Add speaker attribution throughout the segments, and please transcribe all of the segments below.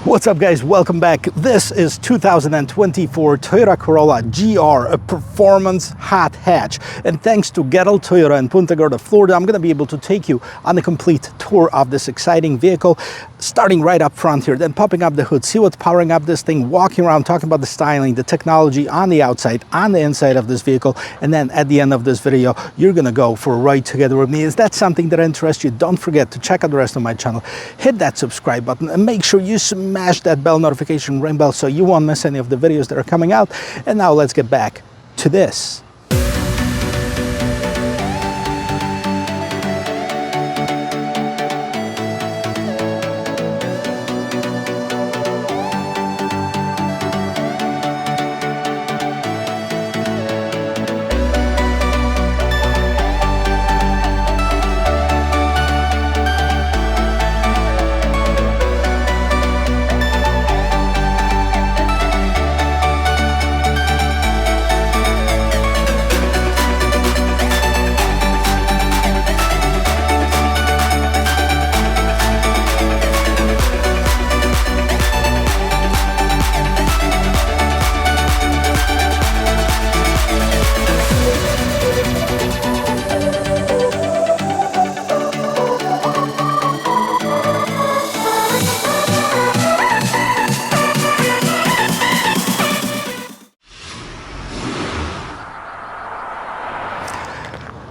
Speaker 1: What's up guys, welcome back. This is 2024 Toyota Corolla GR, a performance hot hatch. And thanks to Gettle Toyota in Punta Gorda, Florida, I'm going to be able to take you on a complete tour of this exciting vehicle, starting right up front here, then popping up the hood, see what's powering up this thing, walking around, talking about the styling, the technology on the outside, on the inside of this vehicle, and then at the end of this video, you're going to go for a ride together with me. Is that something that interests you? Don't forget to check out the rest of my channel, hit that subscribe button, and make sure you smash that bell notification ring bell so you won't miss any of the videos that are coming out. And now let's get back to this.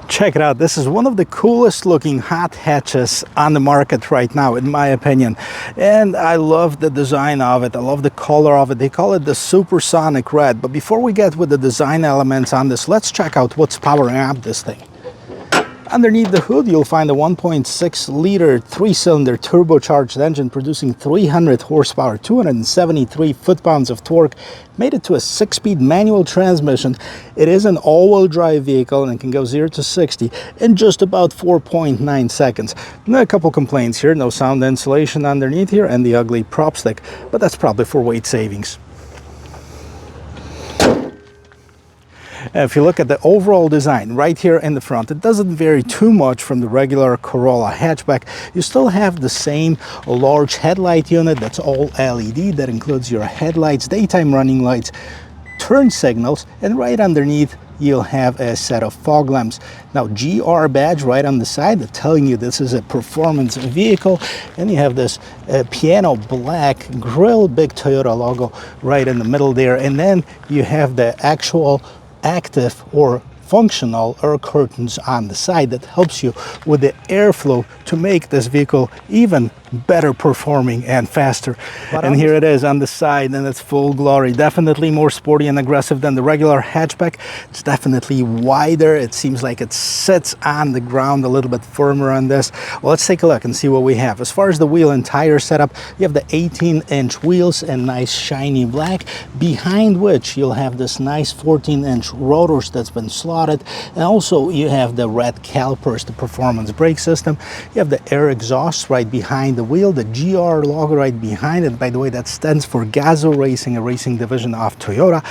Speaker 1: Check it out. This is one of the coolest looking hot hatches on the market right now, in my opinion. And I love the design of it. I love the color of it. They call it the Supersonic Red. But before we get with the design elements on this, let's check out what's powering up this thing. Underneath the hood, you'll find a 1.6 liter 3-cylinder turbocharged engine producing 300 horsepower, 273 foot-pounds of torque, made it to a 6-speed manual transmission. It is an all-wheel drive vehicle and it can go 0 to 60 in just about 4.9 seconds. Now, a couple complaints here: no sound insulation underneath here and the ugly prop stick, but that's probably for weight savings. If you look at the overall design right here in the front, it doesn't vary too much from the regular Corolla hatchback. You still have the same large headlight unit that's all LED. That includes your headlights, daytime running lights, turn signals, and right underneath you'll have a set of fog lamps. Now, GR badge right on the side telling you this is a performance vehicle, and you have this piano black grille, big Toyota logo right in the middle there, and then you have the actual active or functional air curtains on the side that helps you with the airflow to make this vehicle even better performing and faster. And here it is on the side in its full glory. Definitely more sporty and aggressive than the regular hatchback. It's definitely wider. It seems like it sits on the ground a little bit firmer on this. Well, let's take a look and see what we have. As far as the wheel and tire setup, you have the 18-inch wheels in nice shiny black, behind which you'll have this nice 14-inch rotors that's been slotted. And also you have the red calipers, the performance brake system. You have the air exhaust right behind the wheel, the GR logo right behind it. By the way, that stands for Gazoo Racing, a racing division of Toyota.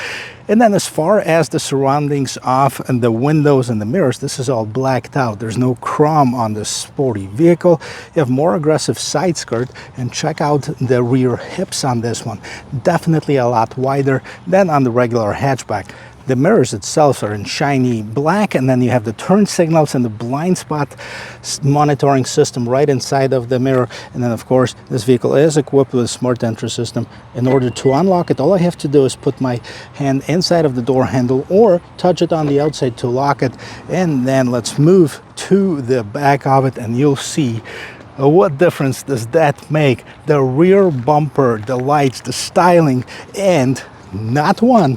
Speaker 1: And then as far as the surroundings of and the windows and the mirrors, this is all blacked out. There's no chrome on this sporty vehicle. You have more aggressive side skirt, and check out the rear hips on this one. Definitely a lot wider than on the regular hatchback. The mirrors itself are in shiny black, and then you have the turn signals and the blind spot monitoring system right inside of the mirror. And then, of course, this vehicle is equipped with a smart entry system. In order to unlock it, all I have to do is put my hand inside of the door handle or touch it on the outside to lock it. And then let's move to the back of it, and you'll see what difference does that make. The rear bumper, the lights, the styling, and not one,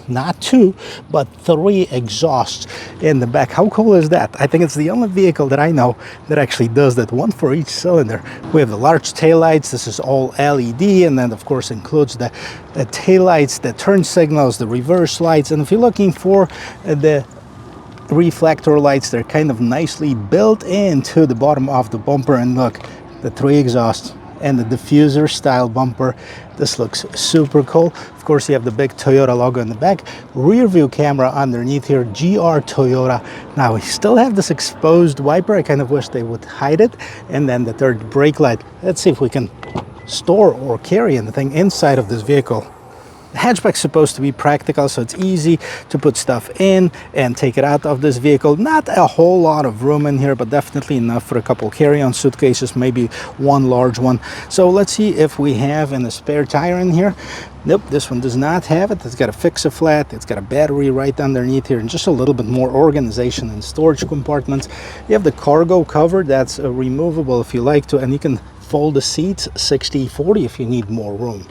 Speaker 1: not two, but 3 exhausts in the back. How cool is that? I think it's the only vehicle that I know that actually does that, one for each cylinder. We have the large taillights. This is all LED, and then of course includes the taillights, the turn signals, the reverse lights. And if you're looking for the reflector lights, they're kind of nicely built into the bottom of the bumper. And look, the 3 exhausts and the diffuser style bumper. This looks super cool. Of course, you have the big Toyota logo in the back, rear view camera underneath here, GR Toyota. Now we still have this exposed wiper. I kind of wish they would hide it. And then the third brake light. Let's see if we can store or carry anything inside of this vehicle. The hatchback's supposed to be practical, so it's easy to put stuff in and take it out of this vehicle. Not a whole lot of room in here, but definitely enough for a couple carry-on suitcases, maybe one large one. So let's see if we have a spare tire in here. Nope, this one does not have it. It's got a fix-a-flat, it's got a battery right underneath here, and just a little bit more organization and storage compartments. You have the cargo cover that's removable if you like to, and you can fold the seats 60-40 if you need more room.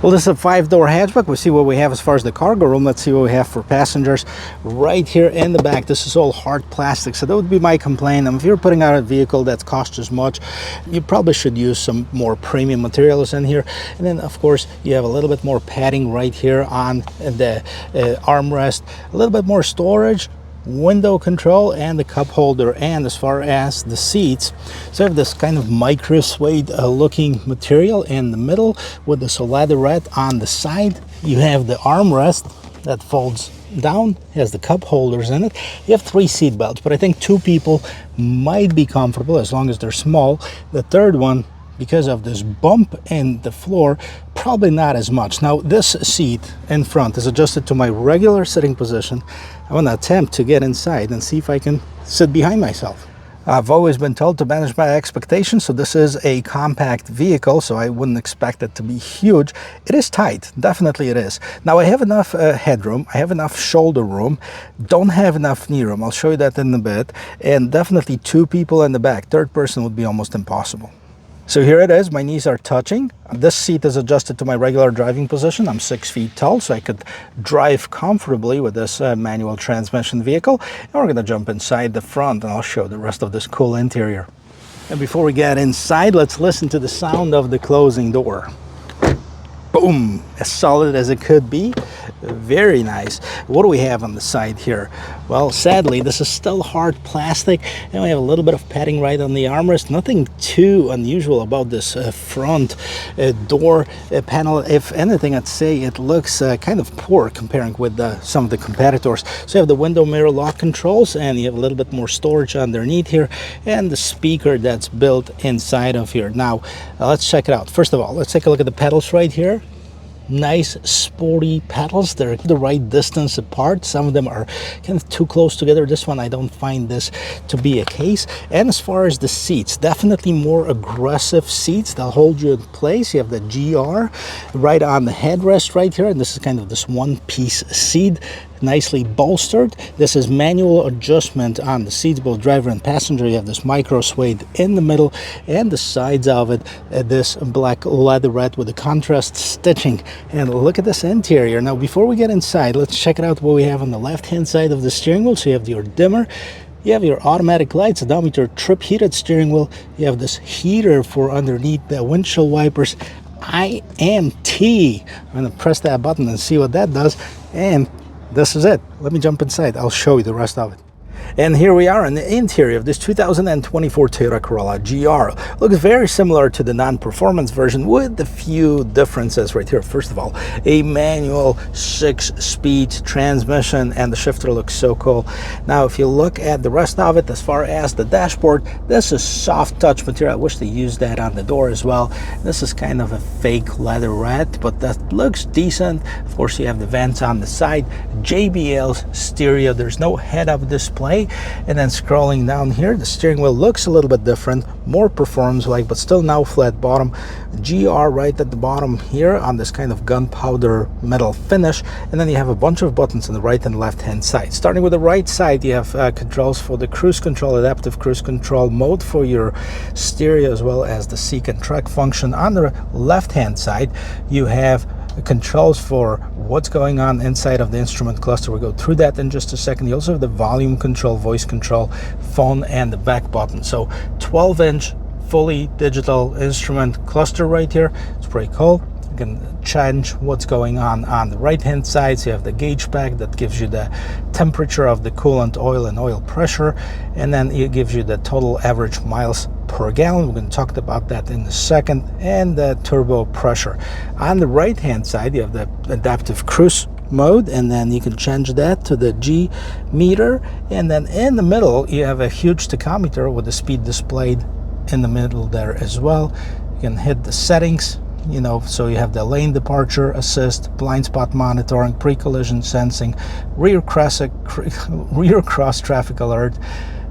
Speaker 1: Well, this is a 5-door hatchback. We'll see what we have as far as the cargo room. Let's see what we have for passengers. Right here in the back, this is all hard plastic, so that would be my complaint. If you're putting out a vehicle that costs as much, you probably should use some more premium materials in here. And then, of course, you have a little bit more padding right here on the armrest, a little bit more storage, window control, and the cup holder. And as far as the seats, so I have this kind of micro suede looking material in the middle with this leatherette on the side. You have the armrest that folds down, has the cup holders in it. You have 3 seat belts, but I think 2 people might be comfortable as long as they're small. The third one, because of this bump in the floor, probably not as much. Now, this seat in front is adjusted to my regular sitting position. I'm going to attempt to get inside and see if I can sit behind myself. I've always been told to manage my expectations, so this is a compact vehicle, so I wouldn't expect it to be huge. It is tight, definitely it is. Now, I have enough headroom, I have enough shoulder room, don't have enough knee room. I'll show you that in a bit, and definitely 2 people in the back. Third person would be almost impossible. So here it is, my knees are touching. This seat is adjusted to my regular driving position. I'm 6 feet tall, so I could drive comfortably with this manual transmission vehicle. And we're gonna jump inside the front and I'll show the rest of this cool interior. And before we get inside, let's listen to the sound of the closing door. Boom, as solid as it could be. Very nice. What do we have on the side here? Well, sadly, this is still hard plastic, and we have a little bit of padding right on the armrest. Nothing too unusual about this front door panel. If anything, I'd say it looks kind of poor comparing with some of the competitors. So you have the window mirror lock controls, and you have a little bit more storage underneath here, and the speaker that's built inside of here. Now, let's check it out. First of all, let's take a look at the pedals right here. Nice sporty pedals. They're the right distance apart. Some of them are kind of too close together. This one, I don't find this to be a case. And as far as the seats, definitely more aggressive seats. They'll hold you in place. You have the GR right on the headrest right here, and this is kind of this one-piece seat, nicely bolstered. This is manual adjustment on the seats, both driver and passenger. You have this micro suede in the middle, and the sides of it, this black leatherette with the contrast stitching. And look at this interior. Now, before we get inside, let's check it out what we have on the left-hand side of the steering wheel. So you have your dimmer, you have your automatic lights, odometer, trip heated steering wheel. You have this heater for underneath the windshield wipers. IMT. I'm going to press that button and see what that does. And this is it. Let me jump inside. I'll show you the rest of it. And here we are in the interior of this 2024 Toyota Corolla GR. Looks very similar to the non-performance version with a few differences right here. First of all, a manual 6-speed transmission, and the shifter looks so cool. Now, if you look at the rest of it, as far as the dashboard, this is soft touch material. I wish they used that on the door as well. This is kind of a fake leatherette, but that looks decent. Of course, you have the vents on the side, JBL's stereo. There's no head-up display. And then scrolling down here, the steering wheel looks a little bit different, more performance-like, but still now flat bottom. GR right at the bottom here on this kind of gunpowder metal finish. And then you have a bunch of buttons on the right and left hand side. Starting with the right side, you have controls for the cruise control, adaptive cruise control mode for your stereo, as well as the seek and track function. On the left hand side, you have controls for what's going on inside of the instrument cluster. We'll go through that in just a second. You also have the volume control, voice control, phone, and the back button. So 12-inch fully digital instrument cluster right here. It's pretty cool. You can change what's going on the right hand side. So you have the gauge pack that gives you the temperature of the coolant, oil, and oil pressure, and then it gives you the total average miles per gallon. We're going to talk about that in a second. And the turbo pressure. On the right hand side, you have the adaptive cruise mode, and then you can change that to the G meter. And then in the middle, you have a huge tachometer with the speed displayed in the middle there as well. You can hit the settings, you know, so you have the lane departure assist, blind spot monitoring, pre-collision sensing, rear cross traffic alert.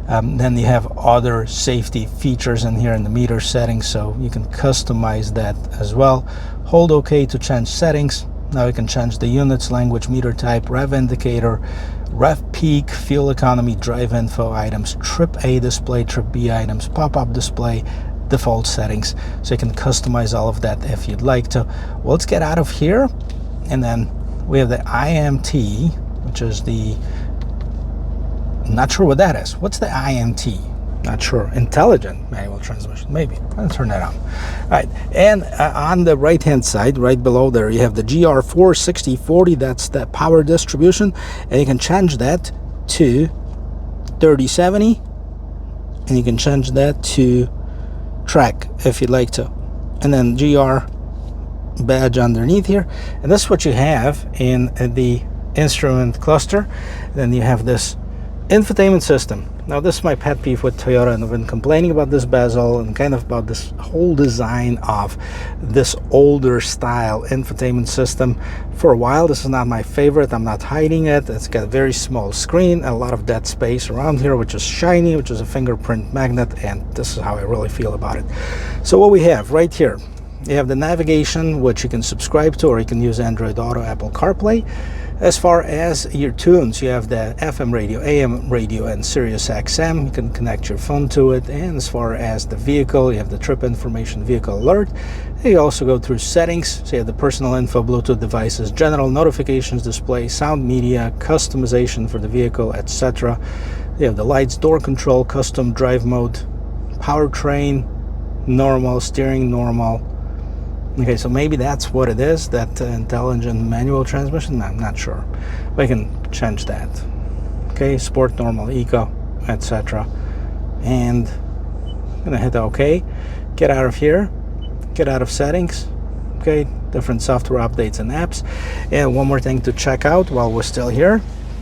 Speaker 1: Then you have other safety features in here in the meter settings, so you can customize that as well. Hold OK to change settings. Now you can change the units, language, meter type, rev indicator, rev peak, fuel economy, drive info items, trip A display, trip B items, pop-up display, default settings. So you can customize all of that if you'd like to. Well, let's get out of here, and then we have the IMT, which is the, not sure what that is. What's the IMT? Not sure. Intelligent manual transmission, maybe. I'll turn that on. All right, and on the right hand side, right below there, you have the GR4 6040. That's the power distribution, and you can change that to 3070, and you can change that to track if you'd like to, and then GR badge underneath here. And this is what you have in the instrument cluster. Then you have this infotainment system. Now this is my pet peeve with Toyota, and I've been complaining about this bezel and kind of about this whole design of this older style infotainment system for a while. This is not my favorite. I'm not hiding it. It's got a very small screen and a lot of dead space around here, which is shiny, which is a fingerprint magnet, and this is how I really feel about it. So what we have right here, you have the navigation, which you can subscribe to, or you can use Android Auto, Apple CarPlay. As far as your tunes, you have the FM radio, AM radio, and Sirius XM. You can connect your phone to it. And as far as the vehicle, you have the trip information, vehicle alert. And you also go through settings. So you have the personal info, Bluetooth devices, general notifications display, sound media, customization for the vehicle, etc. You have the lights, door control, custom drive mode, powertrain, normal, steering normal. Okay, so maybe that's what it is, that intelligent manual transmission. I'm not sure. We can change that. Okay, sport, normal, eco, etc. And I'm gonna hit OK. Get out of here. Get out of settings. Okay, different software updates and apps. And one more thing to check out while we're still here.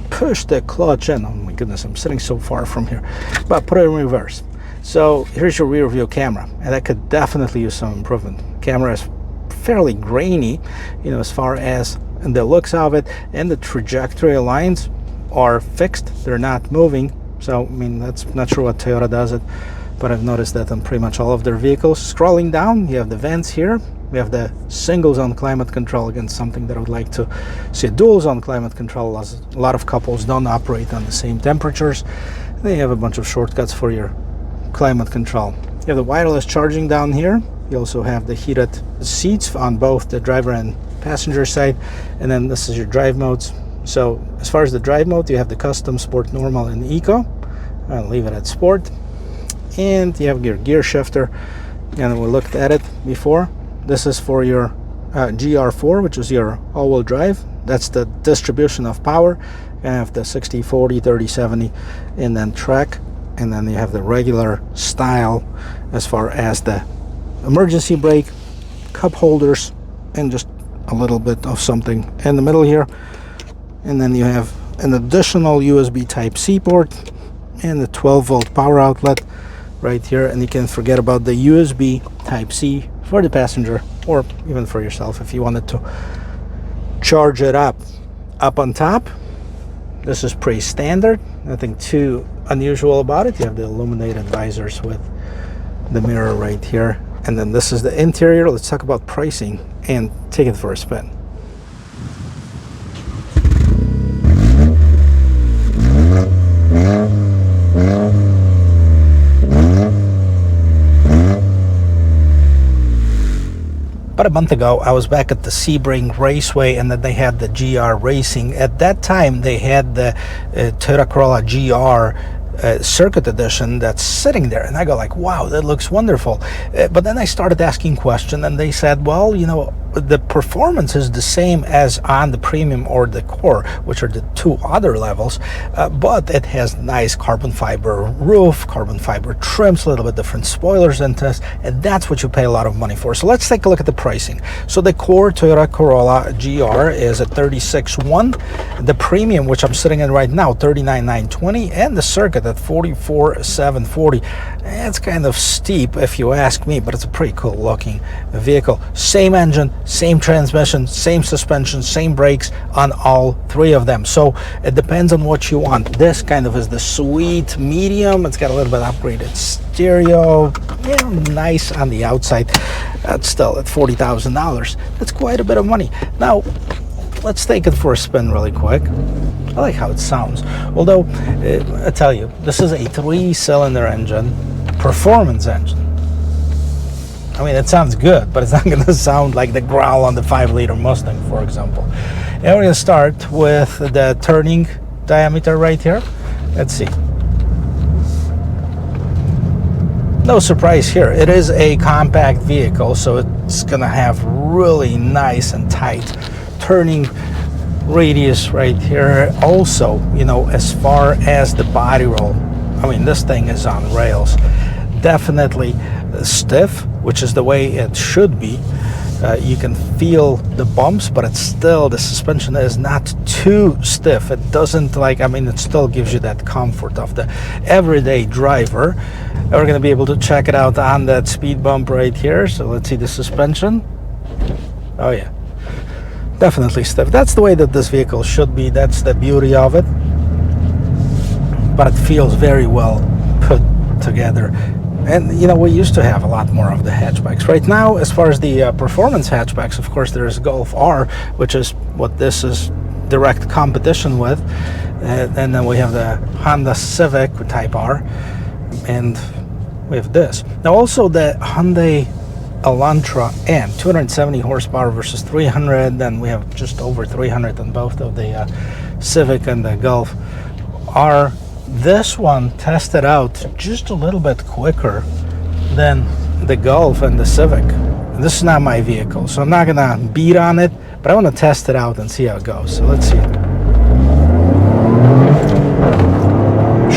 Speaker 1: Push the clutch in. Oh my goodness, I'm sitting so far from here. But put it in reverse. So here's your rear view camera, and that could definitely use some improvement. Camera is fairly grainy, you know, as far as the looks of it, and the trajectory lines are fixed. They're not moving. So I mean, that's not sure what Toyota does it, but I've noticed that on pretty much all of their vehicles. Scrolling down, you have the vents here. We have the single zone climate control, again something that I would like to see. Dual zone climate control, as a lot of couples don't operate on the same temperatures. They have a bunch of shortcuts for your climate control. You have the wireless charging down here. You also have the heated seats on both the driver and passenger side, and then this is your drive modes. So as far as the drive mode, you have the custom, sport, normal, and eco. I'll leave it at sport. And you have your gear shifter, and we looked at it before. This is for your GR4, which is your all-wheel drive. That's the distribution of power. You have the 60, 40, 30, 70, and then track. And then you have the regular style as far as the emergency brake, cup holders, and just a little bit of something in the middle here. And then you have an additional USB Type-C port and the 12-volt power outlet right here. And you can forget about the USB Type-C for the passenger, or even for yourself if you wanted to charge it up. Up on top, this is pretty standard, nothing too unusual about it. You have the illuminated visors with the mirror right here. And then this is the interior. Let's talk about pricing and take it for a spin. About a month ago, I was back at the Sebring Raceway, and then they had the GR Racing. At that time, they had the Toyota Corolla GR Circuit Edition that's sitting there, and I go like, wow, that looks wonderful. But then I started asking questions, and they said, well, you know, the performance is the same as on the Premium or the Core, which are the two other levels, but it has nice carbon fiber roof, carbon fiber trims, a little bit different spoilers in this, and that's what you pay a lot of money for. So let's take a look at the pricing. So the Core Toyota Corolla GR is at $36,100, the Premium, which I'm sitting in right now, $39,920, and the Circuit at $44,740. It's kind of steep if you ask me, but it's a pretty cool looking vehicle. Same engine, same transmission, same suspension, same brakes on all three of them. So it depends on what you want. This kind of is the sweet medium. It's got a little bit upgraded stereo, yeah, nice on the outside. That's still at $40,000. That's quite a bit of money. Now let's take it for a spin really quick. I like how it sounds, although I tell you, this is a 3-cylinder engine, performance engine. I mean, it sounds good, but it's not going to sound like the growl on the 5-liter Mustang, for example. And we're going to start with the turning diameter right here. Let's see. No surprise here. It is a compact vehicle, so it's going to have really nice and tight turning radius right here. Also, you know, as far as the body roll, I mean, this thing is on rails. Definitely stiff, which is the way it should be. You can feel the bumps, but it's still, the suspension is not too stiff. It doesn't, like, I mean, it still gives you that comfort of the everyday driver. And we're going to be able to check it out on that speed bump right here. So let's see the suspension. Oh yeah, definitely stiff. That's the way that this vehicle should be. That's the beauty of it. But it feels very well put together. And you know, we used to have a lot more of the hatchbacks. Right now, as far as the performance hatchbacks, of course, there's Golf R, which is what this is direct competition with. And then we have the Honda Civic Type R, and we have this. Now also the Hyundai Elantra N, 270 horsepower versus 300. Then we have just over 300 on both of the Civic and the Golf R. This one tested out just a little bit quicker than the Golf and the Civic. This is not my vehicle, so I'm not gonna beat on it, but I want to test it out and see how it goes. So let's see.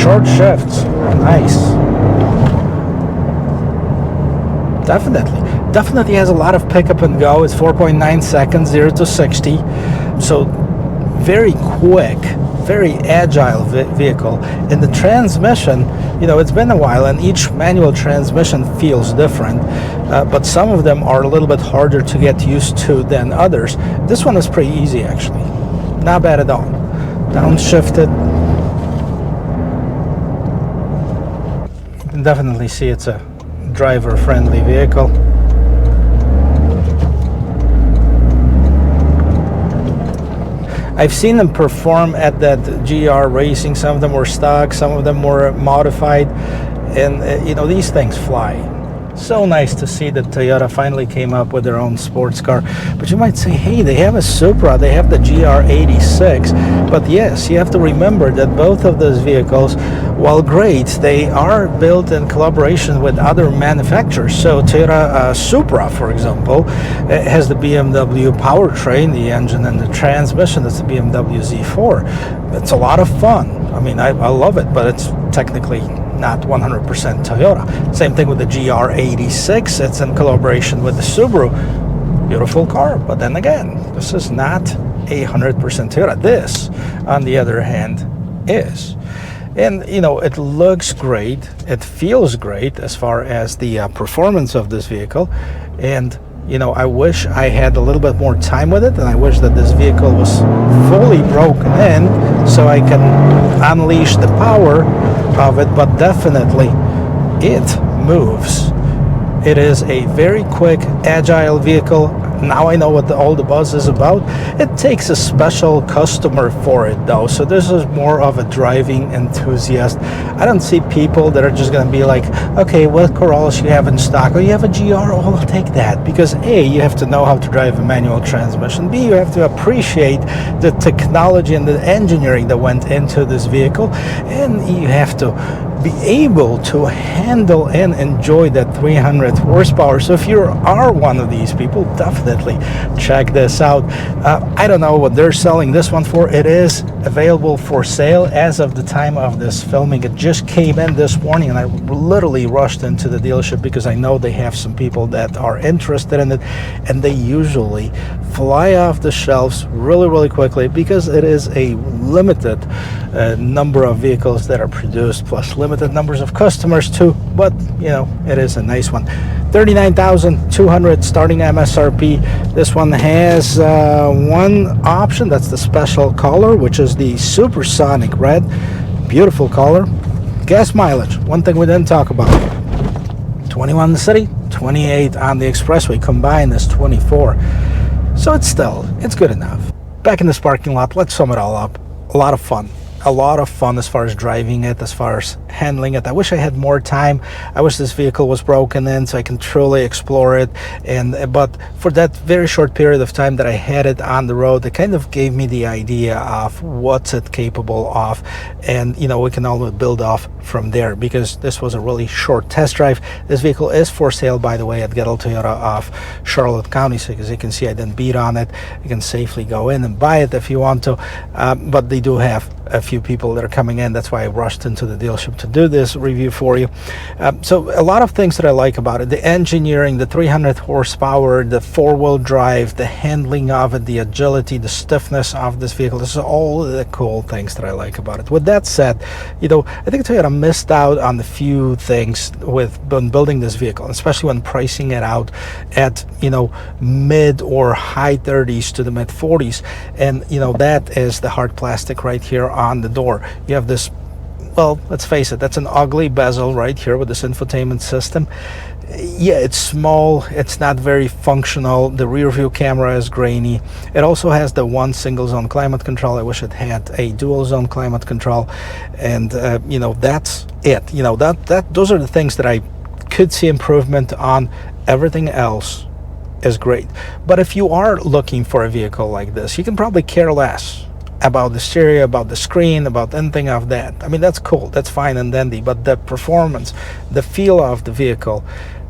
Speaker 1: Short shifts, nice. Definitely has a lot of pickup and go. It's 4.9 seconds, 0 to 60. So very quick, very agile vehicle. In the transmission, you know, it's been a while, and each manual transmission feels different, but some of them are a little bit harder to get used to than others. This one is pretty easy, actually. Not bad at all. Downshifted. You can definitely see it's a driver-friendly vehicle. I've seen them perform at that GR Racing. Some of them were stock, some of them were modified, and you know, these things fly. So nice to see that Toyota finally came up with their own sports car. But you might say, hey, they have a Supra, they have the GR86. But yes, you have to remember that both of those vehicles, while great, they are built in collaboration with other manufacturers. So Toyota Supra, for example, has the BMW powertrain, the engine and the transmission. That's the BMW Z4. It's a lot of fun. I mean, I love it, but it's technically not 100% Toyota. Same thing with the GR86. It's in collaboration with the Subaru. Beautiful car, but then again, this is not 100% Toyota. This, on the other hand, is. And you know, it looks great, it feels great as far as the performance of this vehicle. And you know, I wish I had a little bit more time with it, and I wish that this vehicle was fully broken in so I can unleash the power of it. But definitely it moves. It is a very quick, agile vehicle. Now I know what all the buzz is about. It takes a special customer for it though, so this is more of a driving enthusiast. I don't see people that are just going to be like, okay, what Corollas you have in stock? Oh, you have a GR? Oh, I'll take that. Because A, you have to know how to drive a manual transmission. B, you have to appreciate the technology and the engineering that went into this vehicle. And you have to be able to handle and enjoy that 300 horsepower. So if you are one of these people, definitely check this out. I don't know what they're selling this one for. It is available for sale as of the time of this filming. It just came in this morning, and I literally rushed into the dealership because I know they have some people that are interested in it, and they usually fly off the shelves really quickly because it is a limited number of vehicles that are produced, plus limited numbers of customers too. But you know, it is a nice one. 39,200 starting MSRP. This one has one option, that's the special color, which is the Supersonic Red. Beautiful color. Gas mileage, one thing we didn't talk about: 21 in the city, 28 on the expressway. Combined is 24. So it's good enough. Back in this parking lot, let's sum it all up. A lot of fun as far as driving it, as far as handling it. I wish I had more time. I wish this vehicle was broken in so I can truly explore it. But for that very short period of time that I had it on the road, it kind of gave me the idea of what's it capable of, and you know, we can always build off from there, because this was a really short test drive. This vehicle is for sale, by the way, at Gettle Toyota of Charlotte County. So as you can see, I didn't beat on it. You can safely go in and buy it if you want to, but they do have a few people that are coming in. That's why I rushed into the dealership to do this review for you. So a lot of things that I like about it: the engineering, the 300 horsepower, the four-wheel drive, the handling of it, the agility, the stiffness of this vehicle. This is all the cool things that I like about it. With that said, you know, I think Toyota missed out on a few things when building this vehicle, especially when pricing it out at, you know, mid or high 30s to the mid 40s. And you know, that is the hard plastic right here on the door. You have this, well, let's face it, that's an ugly bezel right here with this infotainment system. Yeah, it's small, it's not very functional. The rear view camera is grainy. It also has the one single zone climate control. I wish it had a dual zone climate control. And you know, that's it. You know, those are the things that I could see improvement on. Everything else is great. But if you are looking for a vehicle like this, you can probably care less about the stereo, about the screen, about anything of that. I mean, that's cool, that's fine and dandy, but the performance, the feel of the vehicle,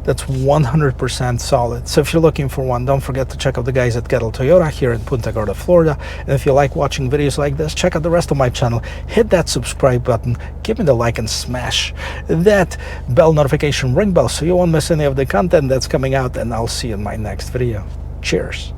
Speaker 1: that's 100% solid. So if you're looking for one, don't forget to check out the guys at Gettle Toyota here in Punta Gorda, Florida. And if you like watching videos like this, check out the rest of my channel. Hit that subscribe button, give me the like, and smash that bell notification ring bell so you won't miss any of the content that's coming out. And I'll see you in my next video. Cheers.